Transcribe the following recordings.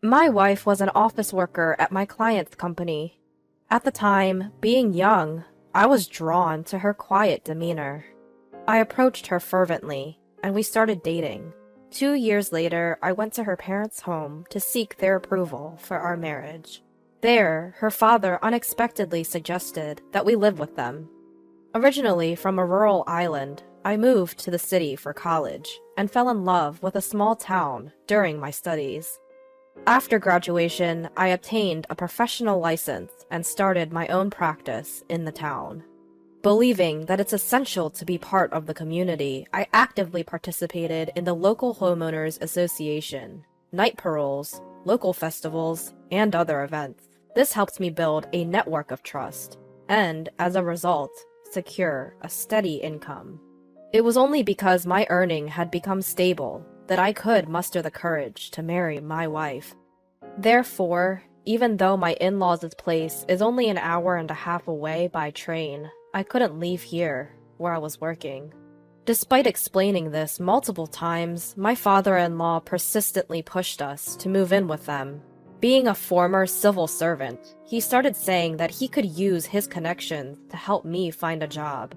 My wife was an office worker at my client's company. At the time, being young, I was drawn to her quiet demeanor. I approached her fervently, and we started dating. 2 years later, I went to her parents' home to seek their approval for our marriage. There, her father unexpectedly suggested that we live with them. Originally from a rural island, I moved to the city for college and fell in love with a small town during my studies. After graduation, I obtained a professional license and started my own practice in the town. Believing that it's essential to be part of the community, I actively participated in the local homeowners association, night paroles, local festivals, and other events. This helped me build a network of trust, and, as a result, secure a steady income. It was only because my earning had become stable that I could muster the courage to marry my wife. Therefore, even though my in-laws' place is only an hour and a half away by train, I couldn't leave here, where I was working. Despite explaining this multiple times, my father-in-law persistently pushed us to move in with them. Being a former civil servant, he started saying that he could use his connections to help me find a job.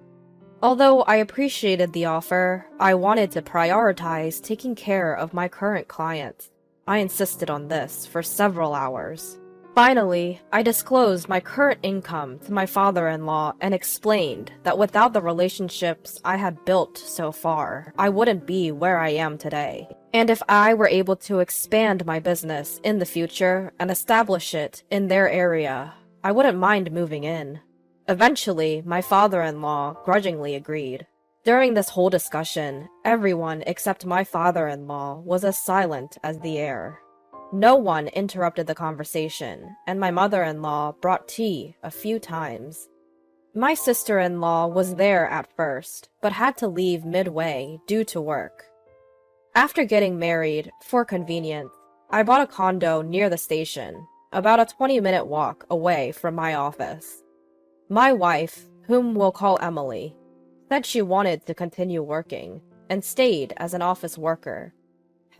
Although I appreciated the offer, I wanted to prioritize taking care of my current clients. I insisted on this for several hours. Finally, I disclosed my current income to my father-in-law and explained that without the relationships I had built so far, I wouldn't be where I am today. And if I were able to expand my business in the future and establish it in their area, I wouldn't mind moving in. Eventually, my father-in-law grudgingly agreed. During this whole discussion, everyone except my father-in-law was as silent as the air. No one interrupted the conversation, and my mother-in-law brought tea a few times. My sister-in-law was there at first, but had to leave midway due to work. After getting married, for convenience, I bought a condo near the station, about a 20-minute walk away from my office. My wife, whom we'll call Emily, said she wanted to continue working, and stayed as an office worker.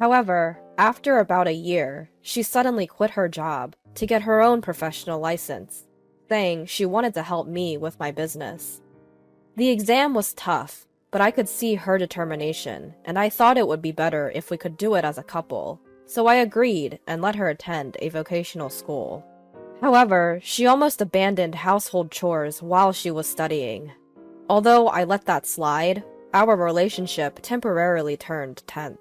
However, after about a year, she suddenly quit her job to get her own professional license, saying she wanted to help me with my business. The exam was tough, but I could see her determination, and I thought it would be better if we could do it as a couple, so I agreed and let her attend a vocational school. However, she almost abandoned household chores while she was studying. Although I let that slide, our relationship temporarily turned tense.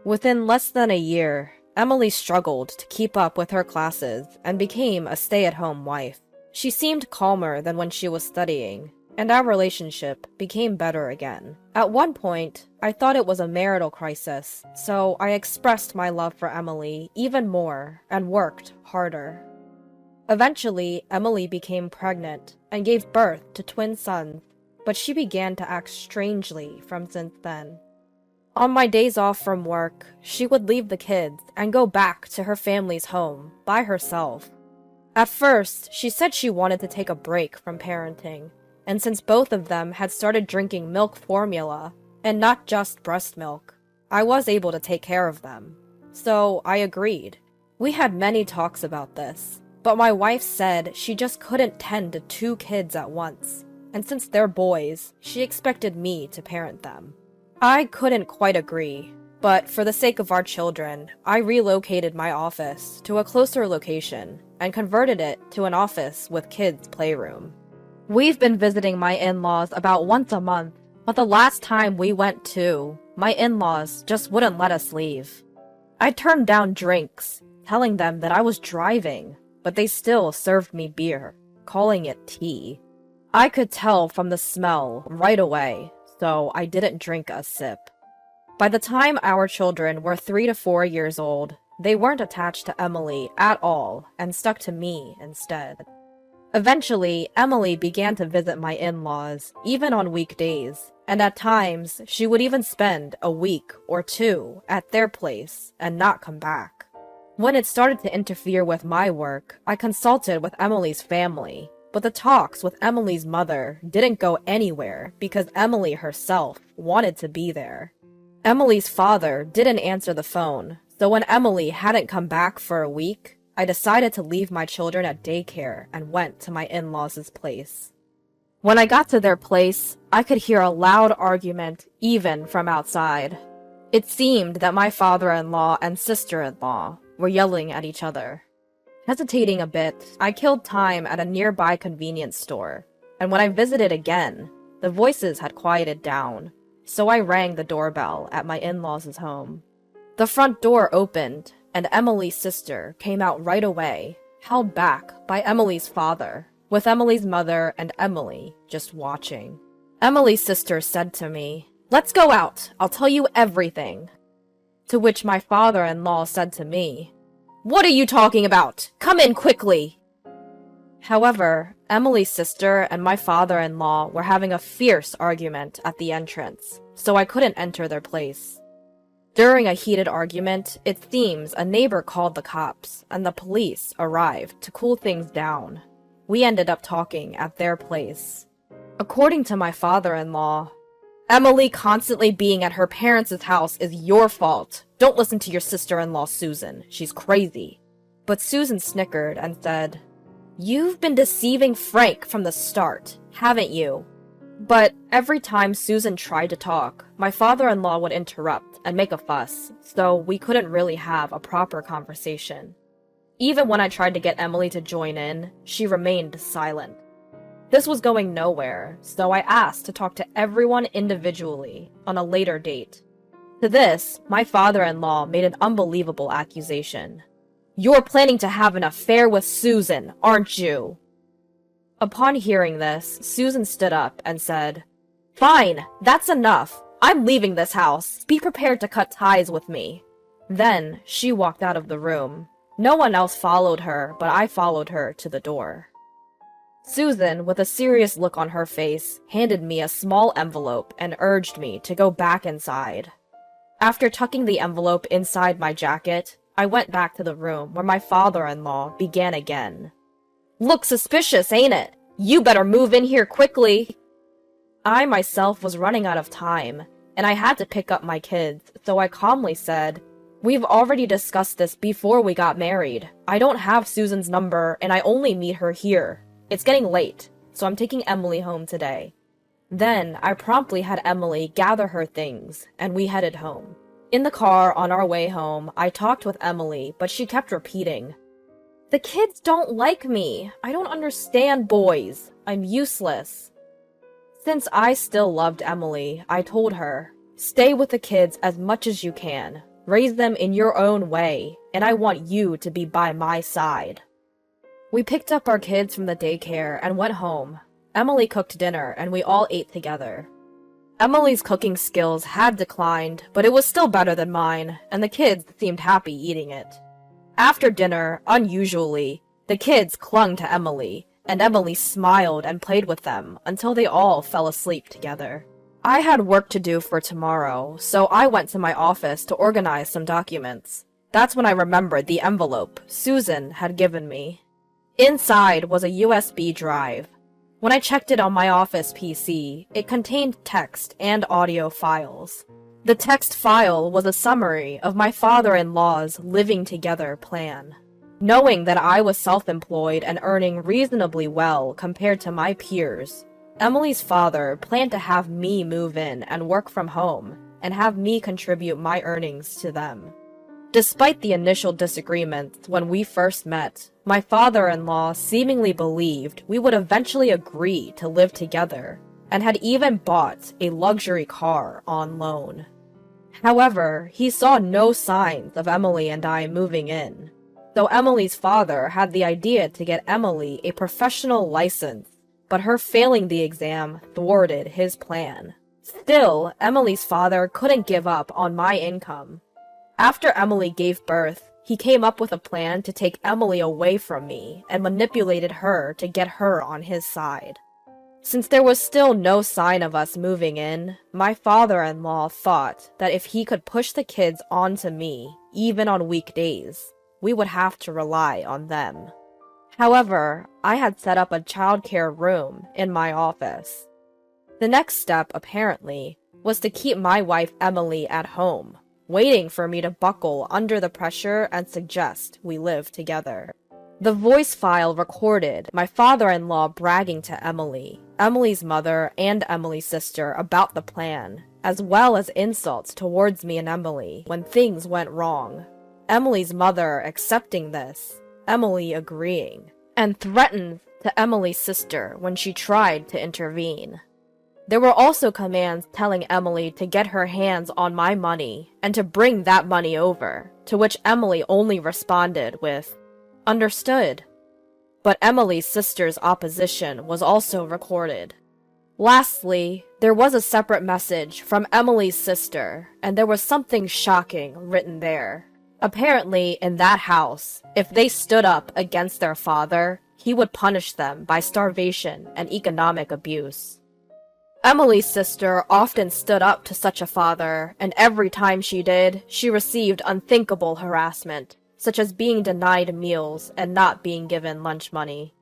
Within less than a year, Emily struggled to keep up with her classes and became a stay-at-home wife. She seemed calmer than when she was studying, and our relationship became better again. At one point, I thought it was a marital crisis, so I expressed my love for Emily even more and worked harder. Eventually, Emily became pregnant and gave birth to twin sons, but she began to act strangely from since then. On my days off from work, she would leave the kids and go back to her family's home by herself. At first, she said she wanted to take a break from parenting, and since both of them had started drinking milk formula, and not just breast milk, I was able to take care of them. So I agreed. We had many talks about this, but my wife said she just couldn't tend to 2 kids at once, and since they're boys, she expected me to parent them. I couldn't quite agree, but for the sake of our children, I relocated my office to a closer location and converted it to an office with kids' playroom. We've been visiting my in-laws about once a month, but the last time we went to, my in-laws just wouldn't let us leave. I turned down drinks, telling them that I was driving, but they still served me beer, calling it tea. I could tell from the smell right away, so I didn't drink a sip. By the time our children were 3 to 4 years old, they weren't attached to Emily at all and stuck to me instead. Eventually, Emily began to visit my in-laws, even on weekdays, and at times, she would even spend a week or 2 at their place and not come back. When it started to interfere with my work, I consulted with Emily's family, but the talks with Emily's mother didn't go anywhere because Emily herself wanted to be there. Emily's father didn't answer the phone, So when Emily hadn't come back for a week, I decided to leave my children at daycare and went to my in-laws' place. When I got to their place, I could hear a loud argument even from outside. It seemed that my father-in-law and sister-in-law were yelling at each other. Hesitating a bit, I killed time at a nearby convenience store, and when I visited again, the voices had quieted down, so I rang the doorbell at my in-laws' home. The front door opened, and Emily's sister came out right away, held back by Emily's father, with Emily's mother and Emily just watching. Emily's sister said to me, "Let's go out, I'll tell you everything." To which my father-in-law said to me, "What are you talking about? Come in quickly!" However, Emily's sister and my father-in-law were having a fierce argument at the entrance, so I couldn't enter their place. During a heated argument, it seems a neighbor called the cops, and the police arrived to cool things down. We ended up talking at their place. According to my father-in-law, "Emily constantly being at her parents' house is your fault. Don't listen to your sister-in-law, Susan. She's crazy." But Susan snickered and said, "You've been deceiving Frank from the start, haven't you?" But every time Susan tried to talk, my father-in-law would interrupt and make a fuss, so we couldn't really have a proper conversation. Even when I tried to get Emily to join in, she remained silent. This was going nowhere, so I asked to talk to everyone individually on a later date. To this, my father-in-law made an unbelievable accusation. "You're planning to have an affair with Susan, aren't you?" Upon hearing this, Susan stood up and said, "Fine, that's enough. I'm leaving this house. Be prepared to cut ties with me." Then, she walked out of the room. No one else followed her, but I followed her to the door. Susan, with a serious look on her face, handed me a small envelope and urged me to go back inside. After tucking the envelope inside my jacket, I went back to the room where my father-in-law began again. "Looks suspicious, ain't it? You better move in here quickly." I myself was running out of time, and I had to pick up my kids, so I calmly said, "We've already discussed this before we got married. I don't have Susan's number, and I only meet her here. It's getting late, so I'm taking Emily home today." Then I promptly had Emily gather her things, and we headed home. In the car on our way home, I talked with Emily, but she kept repeating, "The kids don't like me. I don't understand boys. I'm useless." Since I still loved Emily, I told her, "Stay with the kids as much as you can. Raise them in your own way, and I want you to be by my side." We picked up our kids from the daycare and went home. Emily cooked dinner, and we all ate together. Emily's cooking skills had declined, but it was still better than mine, and the kids seemed happy eating it. After dinner, unusually, the kids clung to Emily, and Emily smiled and played with them until they all fell asleep together. I had work to do for tomorrow, so I went to my office to organize some documents. That's when I remembered the envelope Susan had given me. Inside was a USB drive. When I checked it on my office PC, it contained text and audio files. The text file was a summary of my father-in-law's living together plan. Knowing that I was self-employed and earning reasonably well compared to my peers, Emily's father planned to have me move in and work from home, and have me contribute my earnings to them. Despite the initial disagreements when we first met, my father-in-law seemingly believed we would eventually agree to live together, and had even bought a luxury car on loan. However, he saw no signs of Emily and I moving in, so Emily's father had the idea to get Emily a professional license, but her failing the exam thwarted his plan. Still, Emily's father couldn't give up on my income. After Emily gave birth, he came up with a plan to take Emily away from me and manipulated her to get her on his side. Since there was still no sign of us moving in, my father-in-law thought that if he could push the kids onto me, even on weekdays, we would have to rely on them. However, I had set up a childcare room in my office. The next step, apparently, was to keep my wife Emily at home, waiting for me to buckle under the pressure and suggest we live together. The voice file recorded my father-in-law bragging to Emily, Emily's mother, and Emily's sister about the plan, as well as insults towards me and Emily when things went wrong. Emily's mother accepting this, Emily agreeing, and threatened to Emily's sister when she tried to intervene. There were also commands telling Emily to get her hands on my money and to bring that money over, to which Emily only responded with, "Understood." But Emily's sister's opposition was also recorded. Lastly, there was a separate message from Emily's sister, and there was something shocking written there. Apparently, in that house, if they stood up against their father, he would punish them by starvation and economic abuse. Emily's sister often stood up to such a father, and every time she did, she received unthinkable harassment, such as being denied meals and not being given lunch money.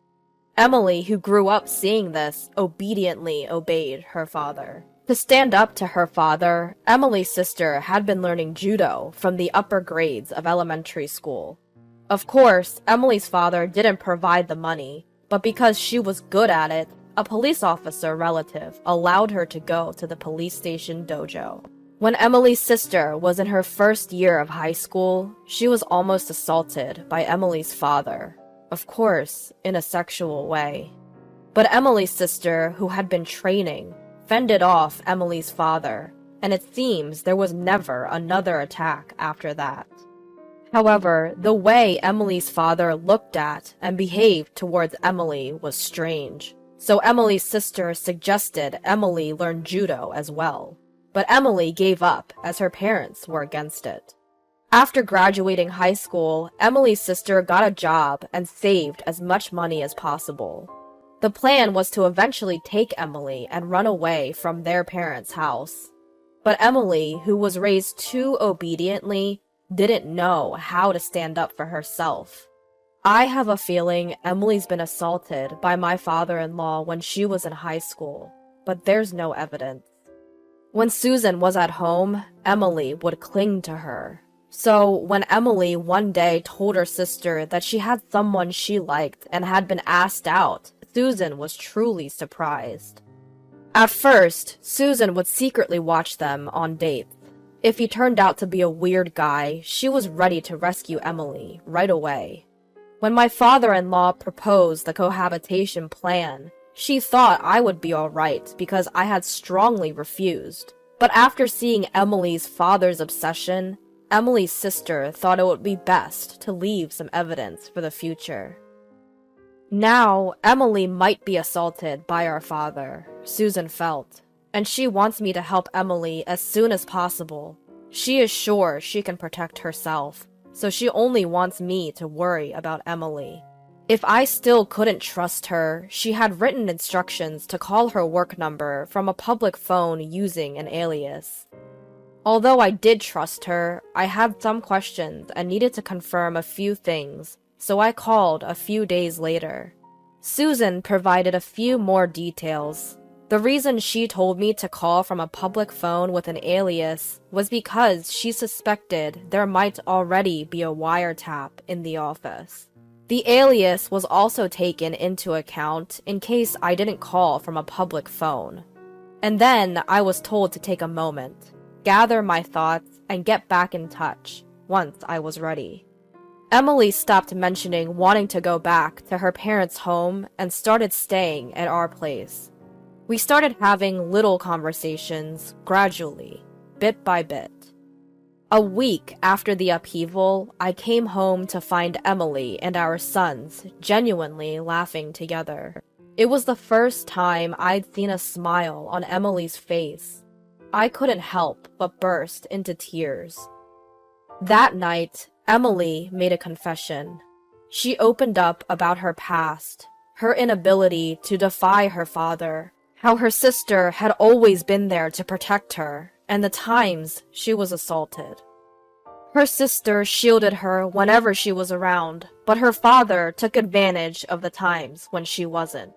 Emily, who grew up seeing this, obediently obeyed her father. To stand up to her father, Emily's sister had been learning judo from the upper grades of elementary school. Of course, Emily's father didn't provide the money, but because she was good at it, a police officer relative allowed her to go to the police station dojo. When Emily's sister was in her first year of high school, she was almost assaulted by Emily's father, of course, in a sexual way. But Emily's sister, who had been training, fended off Emily's father, and it seems there was never another attack after that. However, the way Emily's father looked at and behaved towards Emily was strange, so Emily's sister suggested Emily learn judo as well. But Emily gave up as her parents were against it. After graduating high school, Emily's sister got a job and saved as much money as possible. The plan was to eventually take Emily and run away from their parents' house. But Emily, who was raised too obediently, didn't know how to stand up for herself. I have a feeling Emily's been assaulted by my father-in-law when she was in high school, but there's no evidence. When Susan was at home, Emily would cling to her. So when Emily one day told her sister that she had someone she liked and had been asked out, Susan was truly surprised. At first, Susan would secretly watch them on dates. If he turned out to be a weird guy, she was ready to rescue Emily right away. When my father-in-law proposed the cohabitation plan, she thought I would be alright because I had strongly refused. But after seeing Emily's father's obsession, Emily's sister thought it would be best to leave some evidence for the future. Now, Emily might be assaulted by our father, Susan felt, and she wants me to help Emily as soon as possible. She is sure she can protect herself, so she only wants me to worry about Emily. If I still couldn't trust her, she had written instructions to call her work number from a public phone using an alias. Although I did trust her, I had some questions and needed to confirm a few things, so I called a few days later. Susan provided a few more details. The reason she told me to call from a public phone with an alias was because she suspected there might already be a wiretap in the office. The alias was also taken into account in case I didn't call from a public phone. And then I was told to take a moment, gather my thoughts, and get back in touch once I was ready. Emily stopped mentioning wanting to go back to her parents' home and started staying at our place. We started having little conversations, gradually, bit by bit. A week after the upheaval, I came home to find Emily and our sons genuinely laughing together. It was the first time I'd seen a smile on Emily's face. I couldn't help but burst into tears. That night, Emily made a confession. She opened up about her past, her inability to defy her father, how her sister had always been there to protect her, and the times she was assaulted. Her sister shielded her whenever she was around, but her father took advantage of the times when she wasn't.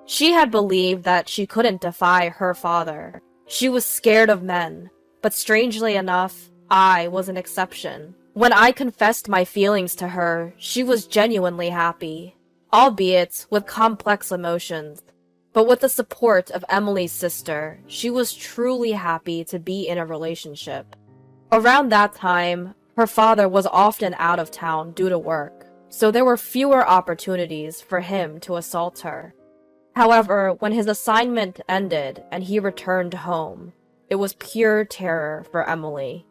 She had believed that she couldn't defy her father. She was scared of men, but strangely enough, I was an exception. When I confessed my feelings to her, she was genuinely happy, albeit with complex emotions. But with the support of Emily's sister, she was truly happy to be in a relationship. Around that time, her father was often out of town due to work, so there were fewer opportunities for him to assault her. However, when his assignment ended and he returned home, it was pure terror for Emily.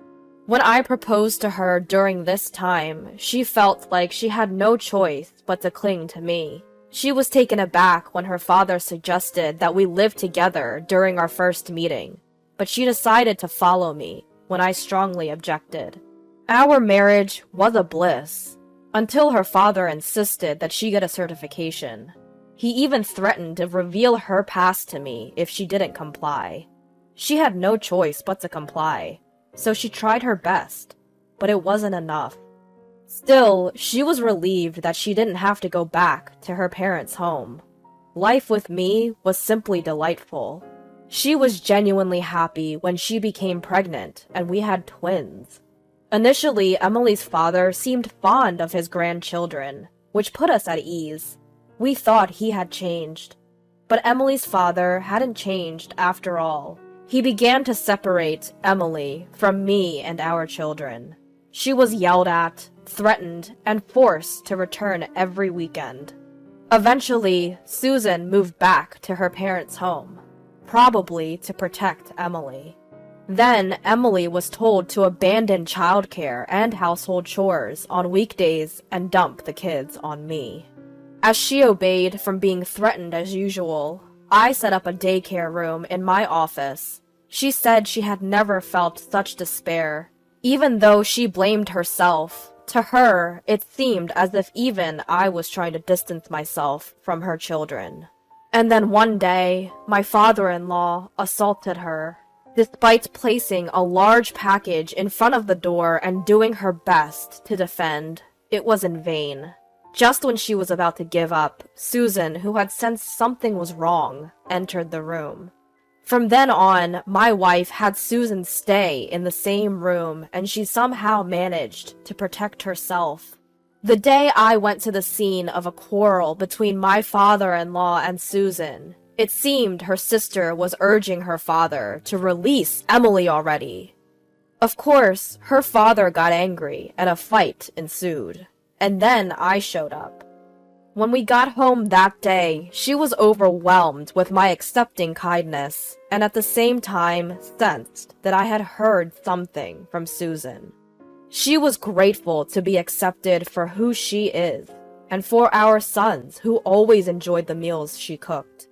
When I proposed to her during this time, she felt like she had no choice but to cling to me. She was taken aback when her father suggested that we live together during our first meeting, but she decided to follow me when I strongly objected. Our marriage was a bliss, until her father insisted that she get a certification. He even threatened to reveal her past to me if she didn't comply. She had no choice but to comply, so she tried her best, but it wasn't enough. Still, she was relieved that she didn't have to go back to her parents' home. Life with me was simply delightful. She was genuinely happy when she became pregnant and we had twins. Initially, Emily's father seemed fond of his grandchildren, which put us at ease. We thought he had changed. But Emily's father hadn't changed after all. He began to separate Emily from me and our children. She was yelled at, threatened, and forced to return every weekend. Eventually, Susan moved back to her parents' home, probably to protect Emily. Then, Emily was told to abandon childcare and household chores on weekdays and dump the kids on me. As she obeyed from being threatened as usual, I set up a daycare room in my office. She said she had never felt such despair. Even though she blamed herself, to her, it seemed as if even I was trying to distance myself from her children. And then one day, my father-in-law assaulted her. Despite placing a large package in front of the door and doing her best to defend, it was in vain. Just when she was about to give up, Susan, who had sensed something was wrong, entered the room. From then on, my wife had Susan stay in the same room, and she somehow managed to protect herself. The day I went to the scene of a quarrel between my father-in-law and Susan, it seemed her sister was urging her father to release Emily already. Of course, her father got angry and a fight ensued, and then I showed up. When we got home that day, she was overwhelmed with my accepting kindness, and at the same time sensed that I had heard something from Susan. She was grateful to be accepted for who she is, and for our sons who always enjoyed the meals she cooked.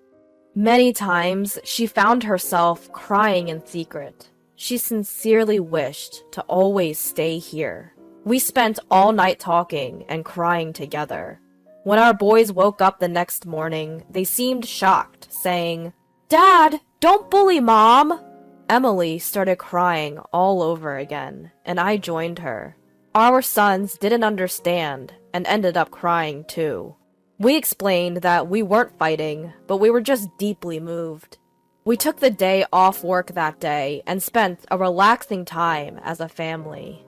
Many times, she found herself crying in secret. She sincerely wished to always stay here. We spent all night talking and crying together. When our boys woke up the next morning, they seemed shocked, saying, "Dad, don't bully Mom!" Emily started crying all over again, and I joined her. Our sons didn't understand and ended up crying too. We explained that we weren't fighting, but we were just deeply moved. We took the day off work that day and spent a relaxing time as a family.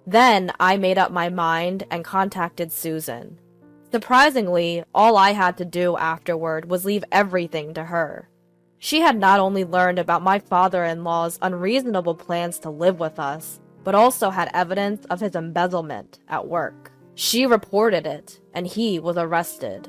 Then I made up my mind and contacted Susan. Surprisingly, all I had to do afterward was leave everything to her. She had not only learned about my father-in-law's unreasonable plans to live with us, but also had evidence of his embezzlement at work. She reported it, and he was arrested.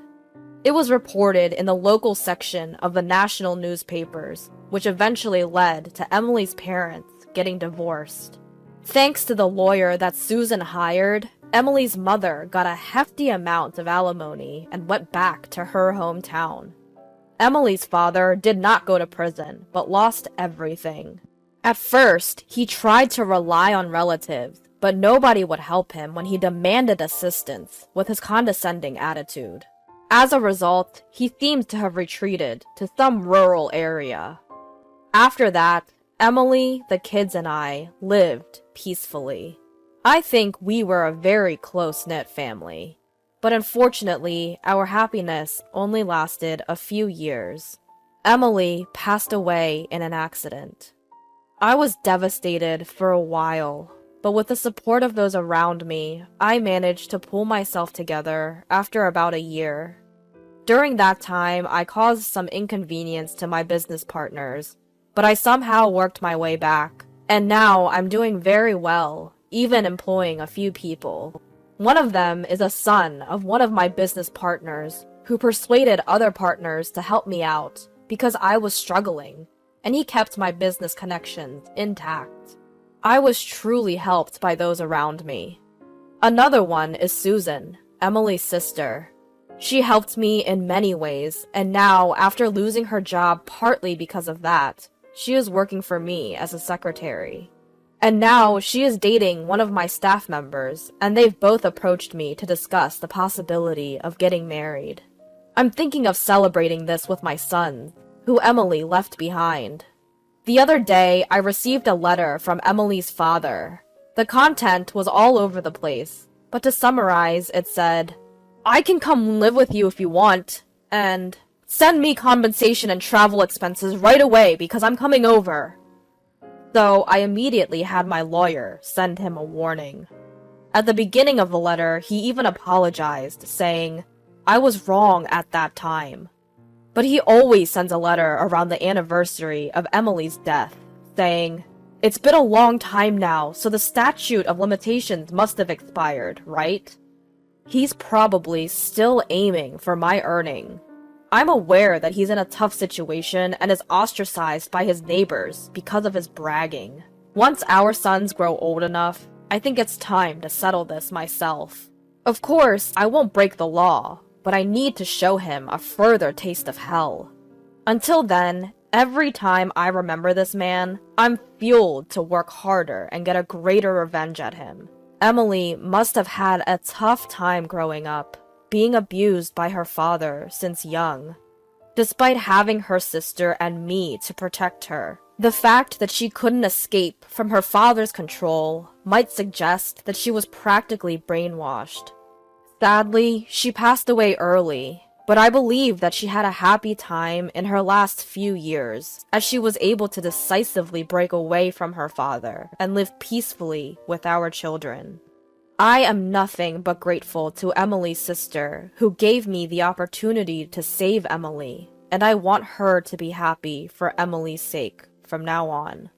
It was reported in the local section of the national newspapers, which eventually led to Emily's parents getting divorced. Thanks to the lawyer that Susan hired, Emily's mother got a hefty amount of alimony and went back to her hometown. Emily's father did not go to prison, but lost everything. At first, he tried to rely on relatives, but nobody would help him when he demanded assistance with his condescending attitude. As a result, he seems to have retreated to some rural area. After that, Emily, the kids, and I lived peacefully. I think we were a very close-knit family, but unfortunately, our happiness only lasted a few years. Emily passed away in an accident. I was devastated for a while, but with the support of those around me, I managed to pull myself together after about a year. During that time, I caused some inconvenience to my business partners, but I somehow worked my way back, and now I'm doing very well, even employing a few people. One of them is a son of one of my business partners who persuaded other partners to help me out because I was struggling, and he kept my business connections intact. I was truly helped by those around me. Another one is Susan, Emily's sister. She helped me in many ways, and now, after losing her job partly because of that, she is working for me as a secretary. And now she is dating one of my staff members, and they've both approached me to discuss the possibility of getting married. I'm thinking of celebrating this with my son, who Emily left behind. The other day, I received a letter from Emily's father. The content was all over the place, but to summarize, it said, "I can come live with you if you want, and send me compensation and travel expenses right away because I'm coming over." So I immediately had my lawyer send him a warning. At the beginning of the letter, he even apologized, saying, "I was wrong at that time." But he always sends a letter around the anniversary of Emily's death, saying, "It's been a long time now, so the statute of limitations must have expired, right?" He's probably still aiming for my earning. I'm aware that he's in a tough situation and is ostracized by his neighbors because of his bragging. Once our sons grow old enough, I think it's time to settle this myself. Of course, I won't break the law, but I need to show him a further taste of hell. Until then, every time I remember this man, I'm fueled to work harder and get a greater revenge at him. Emily must have had a tough time growing up, being abused by her father since young. Despite having her sister and me to protect her, the fact that she couldn't escape from her father's control might suggest that she was practically brainwashed. Sadly, she passed away early, but I believe that she had a happy time in her last few years, as she was able to decisively break away from her father and live peacefully with our children. I am nothing but grateful to Emily's sister, who gave me the opportunity to save Emily, and I want her to be happy for Emily's sake from now on.